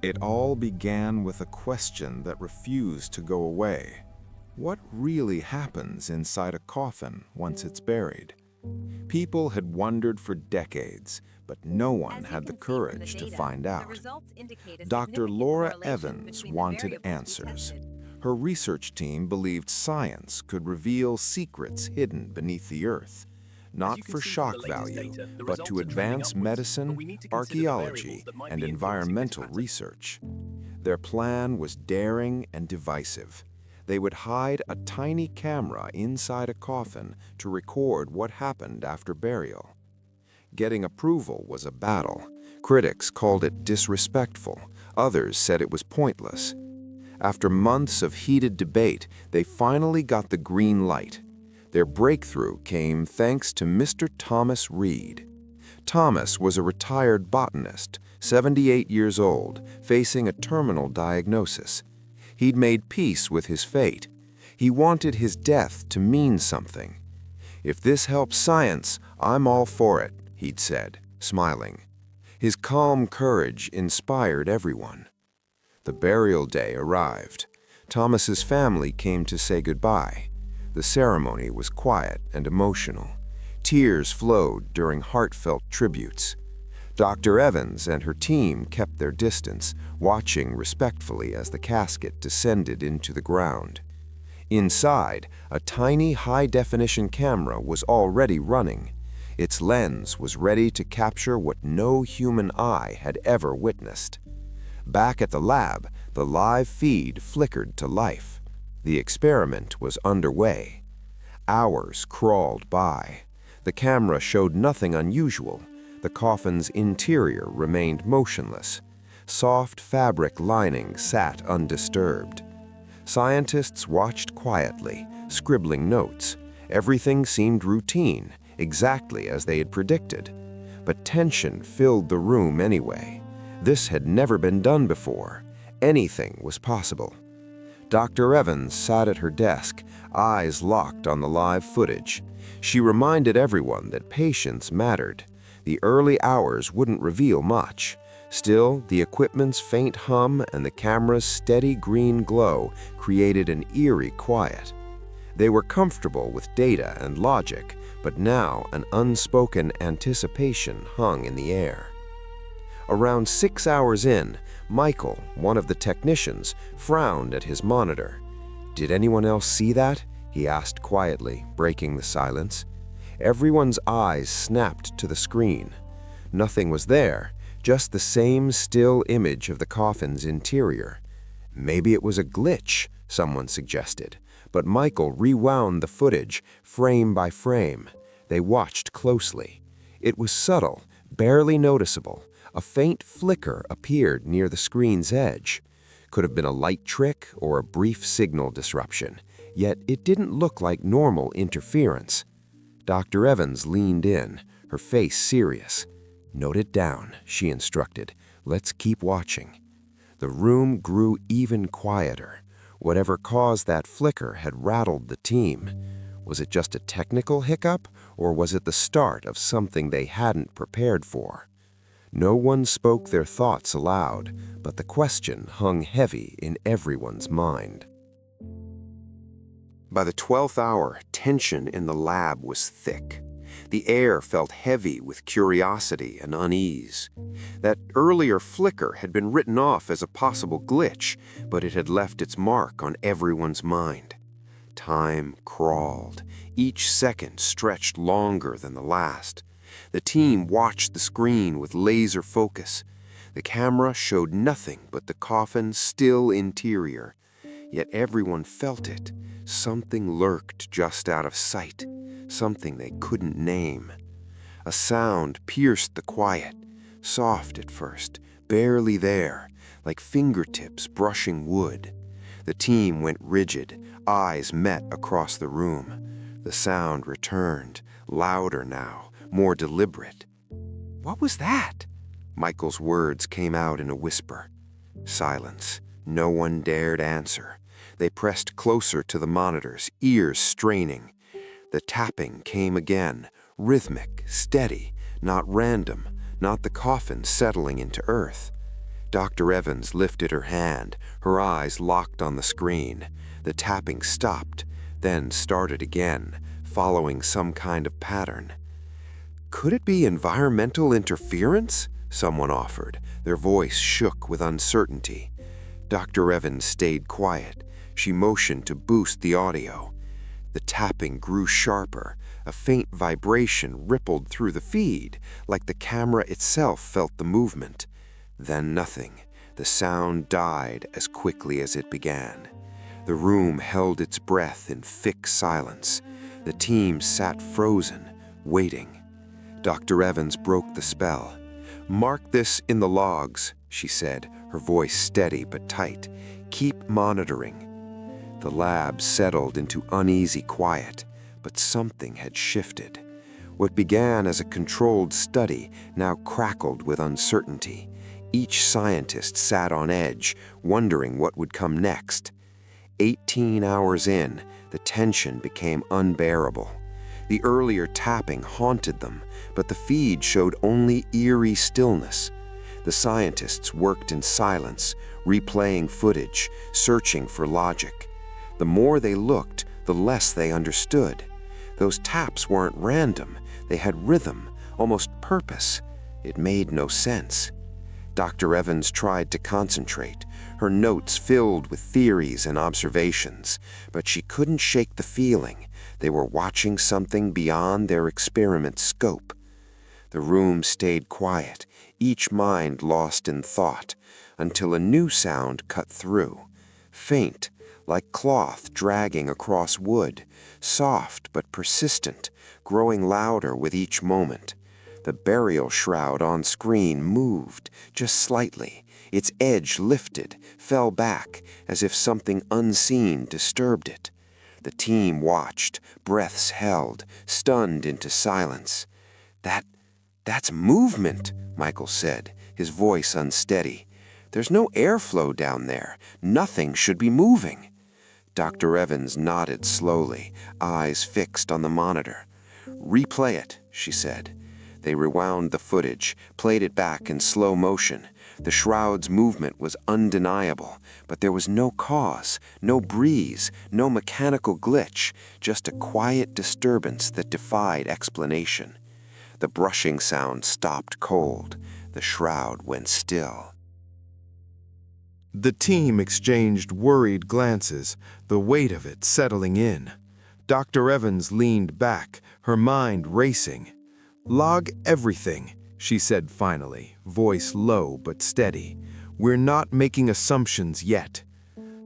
It all began with a question that refused to go away. What really happens inside a coffin once it's buried? People had wondered for decades, but no one As you had the can see from the courage to data, find the out. results indicate a Dr. significant Laura correlation Evans between the wanted variables we answers. tested. Her research team believed science could reveal secrets hidden beneath the earth, As you not can for see from the shock latest value, data, the but to results are trending advance upwards, but medicine, we need to consider the variables archaeology, that might and be influencing this environmental pattern. research. Their plan was daring and divisive. They would hide a tiny camera inside a coffin to record what happened after burial. Getting approval was a battle. Critics called it disrespectful. Others said it was pointless. After months of heated debate, they finally got the green light. Their breakthrough came thanks to Mr. Thomas Reed. Thomas was a retired botanist, 78 years old, facing a terminal diagnosis. He'd made peace with his fate. He wanted his death to mean something. "If this helps science, I'm all for it," he'd said, smiling. His calm courage inspired everyone. The burial day arrived. Thomas's family came to say goodbye. The ceremony was quiet and emotional. Tears flowed during heartfelt tributes. Dr. Evans and her team kept their distance, watching respectfully as the casket descended into the ground. Inside, a tiny high-definition camera was already running. Its lens was ready to capture what no human eye had ever witnessed. Back at the lab, the live feed flickered to life. The experiment was underway. Hours crawled by. The camera showed nothing unusual. The coffin's interior remained motionless. Soft fabric lining sat undisturbed. Scientists watched quietly, scribbling notes. Everything seemed routine, exactly as they had predicted. But tension filled the room anyway. This had never been done before. Anything was possible. Dr. Evans sat at her desk, eyes locked on the live footage. She reminded everyone that patience mattered. The early hours wouldn't reveal much. Still, the equipment's faint hum and the camera's steady green glow created an eerie quiet. They were comfortable with data and logic, but now an unspoken anticipation hung in the air. Around 6 hours in, Michael, one of the technicians, frowned at his monitor. "Did anyone else see that?" he asked quietly, breaking the silence. Everyone's eyes snapped to the screen. Nothing was there, just the same still image of the coffin's interior. Maybe it was a glitch, someone suggested, but Michael rewound the footage, frame by frame. They watched closely. It was subtle, barely noticeable. A faint flicker appeared near the screen's edge. Could have been a light trick or a brief signal disruption, yet it didn't look like normal interference. Dr. Evans leaned in, her face serious. "Note it down," she instructed. "Let's keep watching." The room grew even quieter. Whatever caused that flicker had rattled the team. Was it just a technical hiccup, or was it the start of something they hadn't prepared for? No one spoke their thoughts aloud, but the question hung heavy in everyone's mind. By the 12th hour, tension in the lab was thick. The air felt heavy with curiosity and unease. That earlier flicker had been written off as a possible glitch, but it had left its mark on everyone's mind. Time crawled. Each second stretched longer than the last. The team watched the screen with laser focus. The camera showed nothing but the coffin's still interior. Yet everyone felt it. Something lurked just out of sight, something they couldn't name. A sound pierced the quiet, soft at first, barely there, like fingertips brushing wood. The team went rigid, eyes met across the room. The sound returned, louder now, more deliberate. "What was that?" Michael's words came out in a whisper. Silence. No one dared answer. They pressed closer to the monitors, ears straining. The tapping came again, rhythmic, steady, not random, not the coffin settling into earth. Dr. Evans lifted her hand, her eyes locked on the screen. The tapping stopped, then started again, following some kind of pattern. "Could it be environmental interference?" someone offered. Their voice shook with uncertainty. Dr. Evans stayed quiet. She motioned to boost the audio. The tapping grew sharper. A faint vibration rippled through the feed, like the camera itself felt the movement. Then nothing. The sound died as quickly as it began. The room held its breath in fixed silence. The team sat frozen, waiting. Dr. Evans broke the spell. "Mark this in the logs," she said, her voice steady but tight. "Keep monitoring." The lab settled into uneasy quiet, but something had shifted. What began as a controlled study now crackled with uncertainty. Each scientist sat on edge, wondering what would come next. 18 hours in, the tension became unbearable. The earlier tapping haunted them, but the feed showed only eerie stillness. The scientists worked in silence, replaying footage, searching for logic. The more they looked, the less they understood. Those taps weren't random. They had rhythm, almost purpose. It made no sense. Dr. Evans tried to concentrate, her notes filled with theories and observations, but she couldn't shake the feeling they were watching something beyond their experiment scope. The room stayed quiet, each mind lost in thought, until a new sound cut through. Faint, like cloth dragging across wood, soft but persistent, growing louder with each moment. The burial shroud on screen moved, just slightly. Its edge lifted, fell back, as if something unseen disturbed it. The team watched, breaths held, stunned into silence. That's movement," Michael said, his voice unsteady. "There's no airflow down there. Nothing should be moving." Dr. Evans nodded slowly, eyes fixed on the monitor. "Replay it," she said. They rewound the footage, played it back in slow motion. The shroud's movement was undeniable, but there was no cause, no breeze, no mechanical glitch, just a quiet disturbance that defied explanation. The brushing sound stopped cold. The shroud went still. The team exchanged worried glances, the weight of it settling in. Dr. Evans leaned back, her mind racing. "Log everything," she said finally, voice low but steady. "We're not making assumptions yet."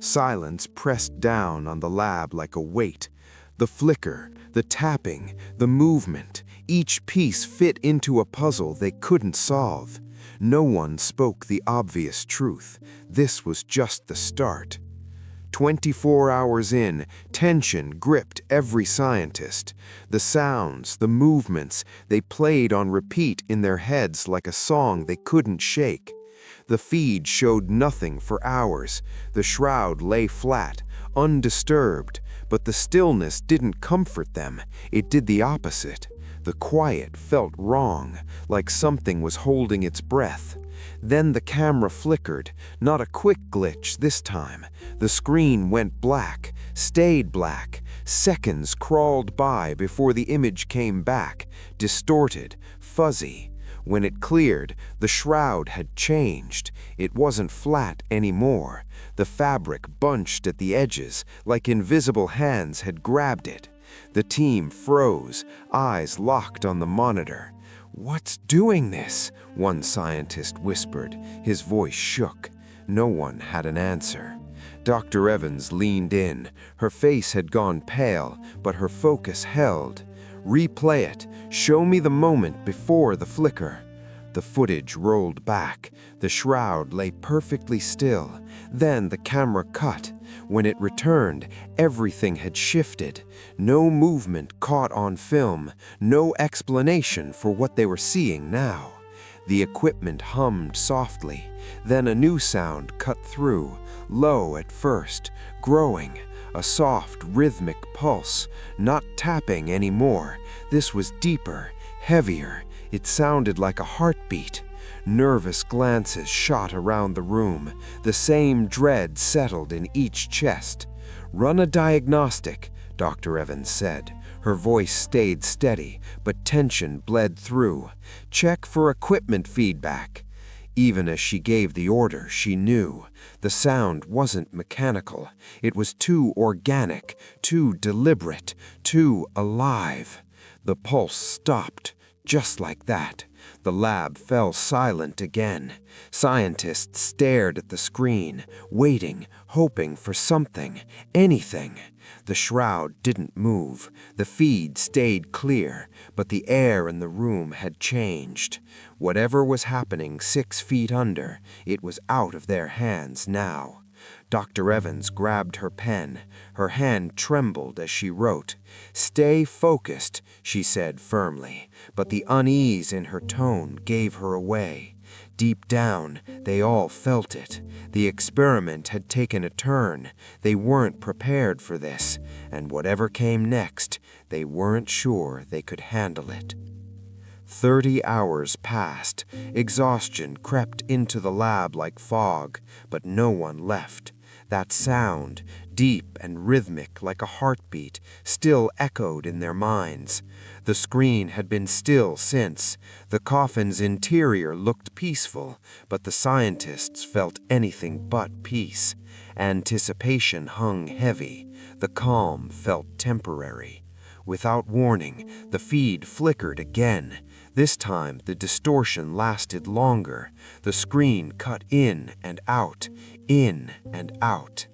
Silence pressed down on the lab like a weight. The flicker, the tapping, the movement, each piece fit into a puzzle they couldn't solve. No one spoke the obvious truth. This was just the start. 24 hours in, tension gripped every scientist. The sounds, the movements, they played on repeat in their heads like a song they couldn't shake. The feed showed nothing for hours. The shroud lay flat, undisturbed, but the stillness didn't comfort them. It did the opposite. The quiet felt wrong, like something was holding its breath. Then the camera flickered, not a quick glitch this time. The screen went black, stayed black. Seconds crawled by before the image came back, distorted, fuzzy. When it cleared, the shroud had changed. It wasn't flat anymore. The fabric bunched at the edges, like invisible hands had grabbed it. The team froze, eyes locked on the monitor. "What's doing this?" one scientist whispered. His voice shook. No one had an answer. Dr. Evans leaned in. Her face had gone pale, but her focus held. "Replay it. Show me the moment before the flicker." The footage rolled back. The shroud lay perfectly still. Then the camera cut. When it returned, everything had shifted. No movement caught on film, no explanation for what they were seeing now. The equipment hummed softly. Then a new sound cut through, low at first, growing, a soft, rhythmic pulse, not tapping anymore. This was deeper, heavier. It sounded like a heartbeat. Nervous glances shot around the room. The same dread settled in each chest. "Run a diagnostic," Dr. Evans said. Her voice stayed steady, but tension bled through. "Check for equipment feedback." Even as she gave the order, she knew. The sound wasn't mechanical. It was too organic, too deliberate, too alive. The pulse stopped, just like that. The lab fell silent again. Scientists stared at the screen, waiting, hoping for something, anything. The shroud didn't move. The feed stayed clear, but the air in the room had changed. Whatever was happening 6 feet under, it was out of their hands now. Dr. Evans grabbed her pen. Her hand trembled as she wrote. "Stay focused," she said firmly, but the unease in her tone gave her away. Deep down, they all felt it. The experiment had taken a turn. They weren't prepared for this, and whatever came next, they weren't sure they could handle it. 30 hours passed. Exhaustion crept into the lab like fog, but no one left. That sound, deep and rhythmic like a heartbeat, still echoed in their minds. The screen had been still since. The coffin's interior looked peaceful, but the scientists felt anything but peace. Anticipation hung heavy. The calm felt temporary. Without warning, the feed flickered again. This time, the distortion lasted longer. The screen cut in and out, in and out.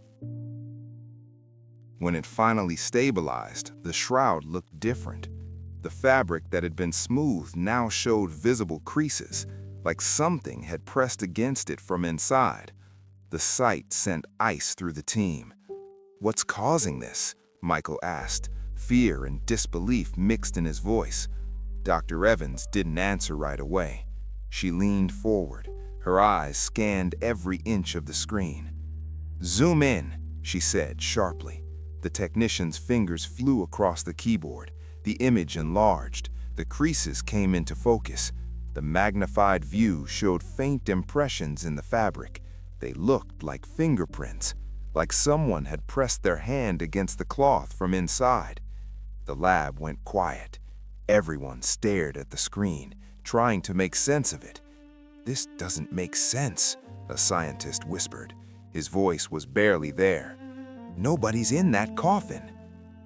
When it finally stabilized, the shroud looked different. The fabric that had been smooth now showed visible creases, like something had pressed against it from inside. The sight sent ice through the team. "What's causing this?" Michael asked, fear and disbelief mixed in his voice. Dr. Evans didn't answer right away. She leaned forward. Her eyes scanned every inch of the screen. "Zoom in," she said sharply. The technician's fingers flew across the keyboard. The image enlarged. The creases came into focus. The magnified view showed faint impressions in the fabric. They looked like fingerprints, like someone had pressed their hand against the cloth from inside. The lab went quiet. Everyone stared at the screen, trying to make sense of it. "This doesn't make sense," a scientist whispered. His voice was barely there. "Nobody's in that coffin."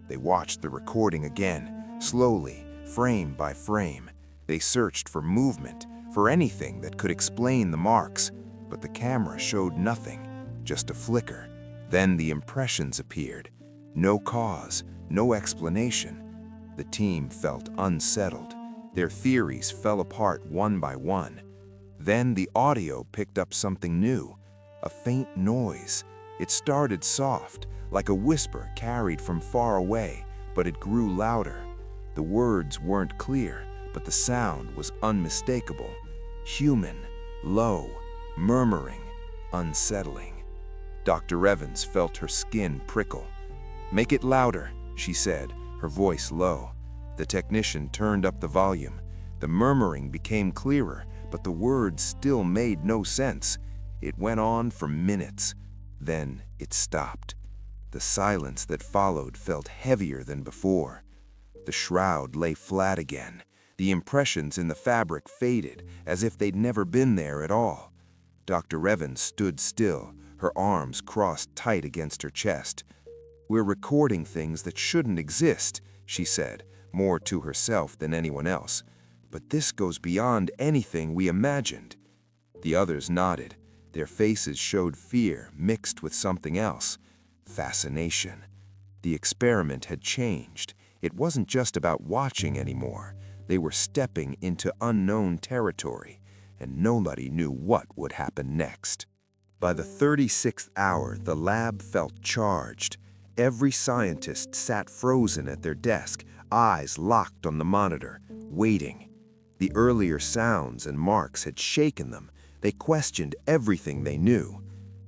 They watched the recording again, slowly, frame by frame. They searched for movement, for anything that could explain the marks, but the camera showed nothing, just a flicker. Then the impressions appeared. No cause, no explanation. The team felt unsettled. Their theories fell apart one by one. Then the audio picked up something new, a faint noise. It started soft, like a whisper carried from far away, but it grew louder. The words weren't clear, but the sound was unmistakable. Human, low, murmuring, unsettling. Dr. Evans felt her skin prickle. "Make it louder," she said, her voice low. The technician turned up the volume. The murmuring became clearer, but the words still made no sense. It went on for minutes. Then it stopped. The silence that followed felt heavier than before. The shroud lay flat again. The impressions in the fabric faded, as if they'd never been there at all. Dr. Evans stood still, her arms crossed tight against her chest. "We're recording things that shouldn't exist," she said, more to herself than anyone else. "But this goes beyond anything we imagined." The others nodded. Their faces showed fear mixed with something else. Fascination. The experiment had changed. It wasn't just about watching anymore. They were stepping into unknown territory, and nobody knew what would happen next. By the 36th hour, the lab felt charged. Every scientist sat frozen at their desk, eyes locked on the monitor, waiting. The earlier sounds and marks had shaken them. They questioned everything they knew.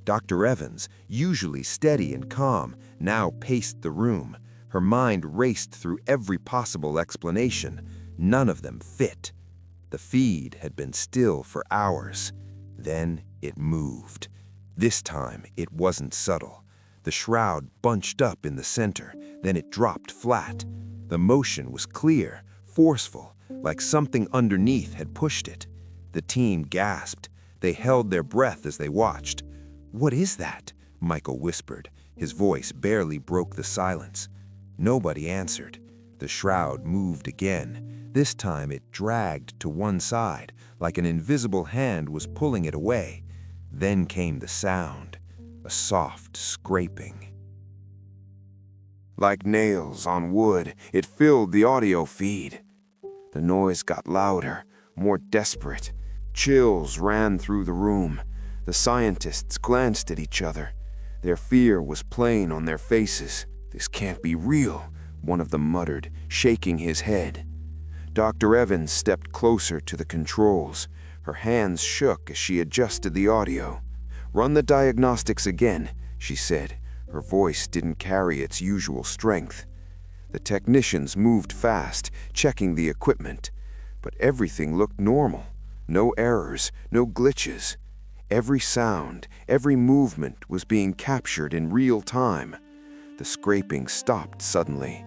Dr. Evans, usually steady and calm, now paced the room. Her mind raced through every possible explanation. None of them fit. The feed had been still for hours. Then it moved. This time it wasn't subtle. The shroud bunched up in the center, then it dropped flat. The motion was clear, forceful, like something underneath had pushed it. The team gasped. They held their breath as they watched. "What is that?" Michael whispered. His voice barely broke the silence. Nobody answered. The shroud moved again. This time it dragged to one side, like an invisible hand was pulling it away. Then came the sound, a soft scraping. Like nails on wood, it filled the audio feed. The noise got louder, more desperate. Chills ran through the room. The scientists glanced at each other. Their fear was plain on their faces. "This can't be real," one of them muttered, shaking his head. Dr. Evans stepped closer to the controls. Her hands shook as she adjusted the audio. "Run the diagnostics again," she said. Her voice didn't carry its usual strength. The technicians moved fast, checking the equipment. But everything looked normal. No errors, no glitches. Every sound, every movement was being captured in real time. The scraping stopped suddenly.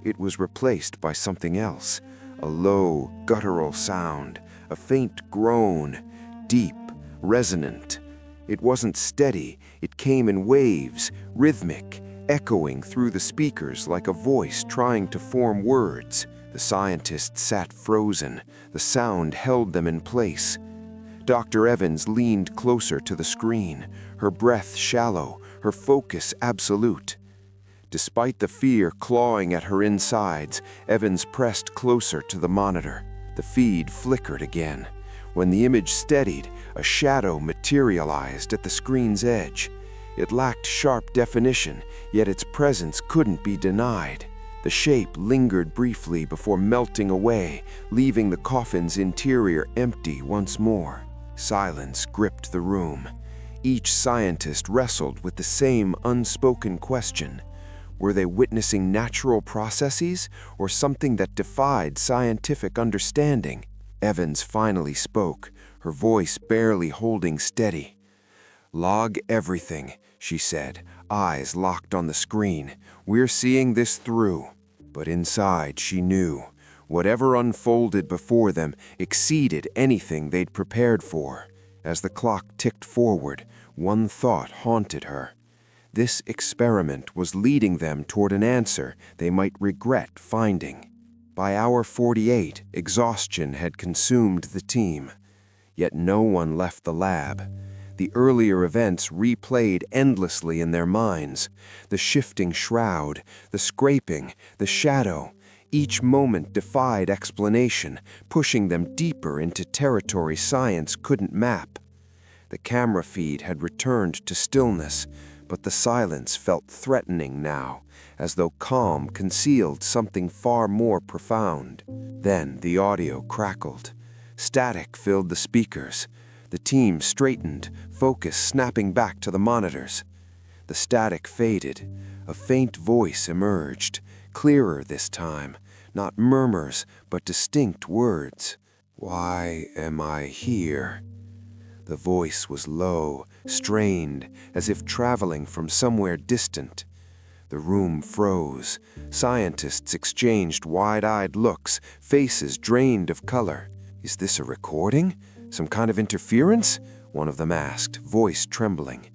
It was replaced by something else, a low, guttural sound, a faint groan, deep, resonant. It wasn't steady, it came in waves, rhythmic, echoing through the speakers like a voice trying to form words. The scientists sat frozen. The sound held them in place. Dr. Evans leaned closer to the screen, her breath shallow, her focus absolute. Despite the fear clawing at her insides, Evans pressed closer to the monitor. The feed flickered again. When the image steadied, a shadow materialized at the screen's edge. It lacked sharp definition, yet its presence couldn't be denied. The shape lingered briefly before melting away, leaving the coffin's interior empty once more. Silence gripped the room. Each scientist wrestled with the same unspoken question. Were they witnessing natural processes or something that defied scientific understanding? Evans finally spoke, her voice barely holding steady. "Log everything," she said, eyes locked on the screen. "We're seeing this through." But inside she knew. Whatever unfolded before them exceeded anything they'd prepared for. As the clock ticked forward, one thought haunted her. This experiment was leading them toward an answer they might regret finding. By hour 48, exhaustion had consumed the team. Yet no one left the lab. The earlier events replayed endlessly in their minds. The shifting shroud, the scraping, the shadow. Each moment defied explanation, pushing them deeper into territory science couldn't map. The camera feed had returned to stillness, but the silence felt threatening now, as though calm concealed something far more profound. Then the audio crackled. Static filled the speakers. The team straightened, focus snapping back to the monitors. The static faded. A faint voice emerged, clearer this time, not murmurs, but distinct words. "Why am I here?" The voice was low, strained, as if traveling from somewhere distant. The room froze. Scientists exchanged wide-eyed looks, faces drained of color. "Is this a recording? Some kind of interference?" one of them asked, voice trembling.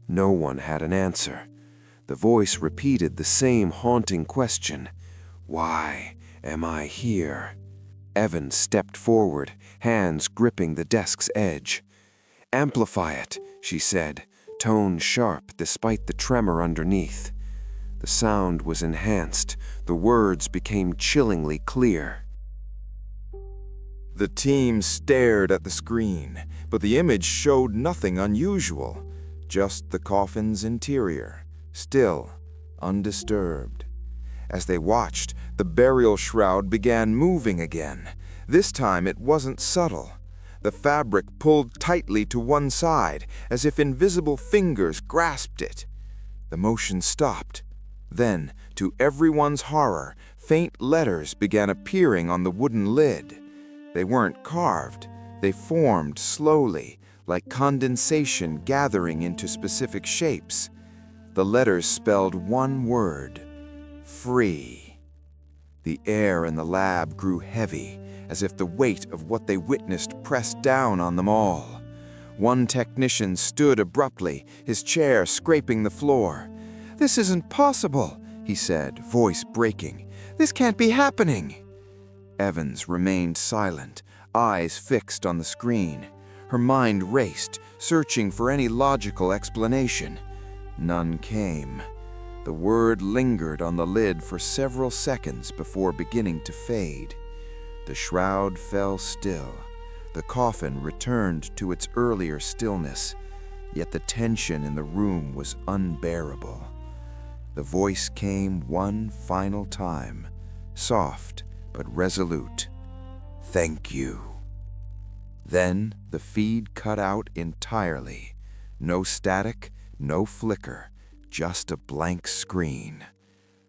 No one had an answer. The voice repeated the same haunting question. "Why am I here?" Evans stepped forward, hands gripping the desk's edge. "Amplify it," she said, tone sharp despite the tremor underneath. The sound was enhanced. The words became chillingly clear. The team stared at the screen, but the image showed nothing unusual, just the coffin's interior, still, undisturbed. As they watched, the burial shroud began moving again. This time it wasn't subtle. The fabric pulled tightly to one side, as if invisible fingers grasped it. The motion stopped. Then, to everyone's horror, faint letters began appearing on the wooden lid. They weren't carved. They formed slowly, like condensation gathering into specific shapes. The letters spelled one word: free. The air in the lab grew heavy, as if the weight of what they witnessed pressed down on them all. One technician stood abruptly, his chair scraping the floor. "This isn't possible," he said, voice breaking. "This can't be happening." Evans remained silent, eyes fixed on the screen. Her mind raced, searching for any logical explanation. None came. The word lingered on the lid for several seconds before beginning to fade. The shroud fell still. The coffin returned to its earlier stillness, yet the tension in the room was unbearable. The voice came one final time, soft but resolute. "Thank you." Then the feed cut out entirely. No static, no flicker, just a blank screen.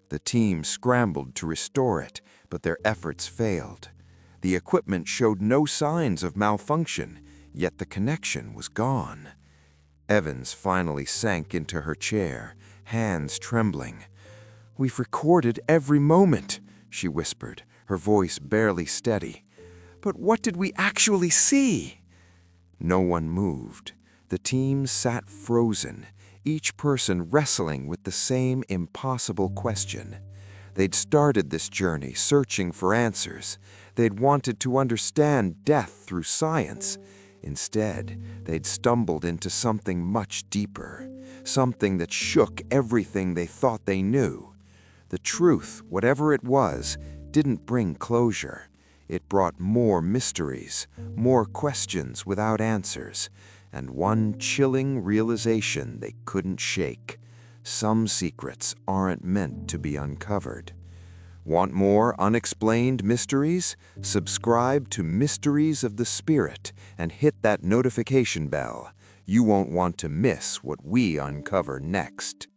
The team scrambled to restore it, but their efforts failed. The equipment showed no signs of malfunction, yet the connection was gone. Evans finally sank into her chair, hands trembling. "We've recorded every moment," she whispered, her voice barely steady. "But what did we actually see?" No one moved. The team sat frozen, each person wrestling with the same impossible question. They'd started this journey searching for answers. They'd wanted to understand death through science. Instead, they'd stumbled into something much deeper, something that shook everything they thought they knew. The truth, whatever it was, didn't bring closure. It brought more mysteries, more questions without answers, and one chilling realization they couldn't shake. Some secrets aren't meant to be uncovered. Want more unexplained mysteries? Subscribe to Mysteries of the Spirit and hit that notification bell. You won't want to miss what we uncover next.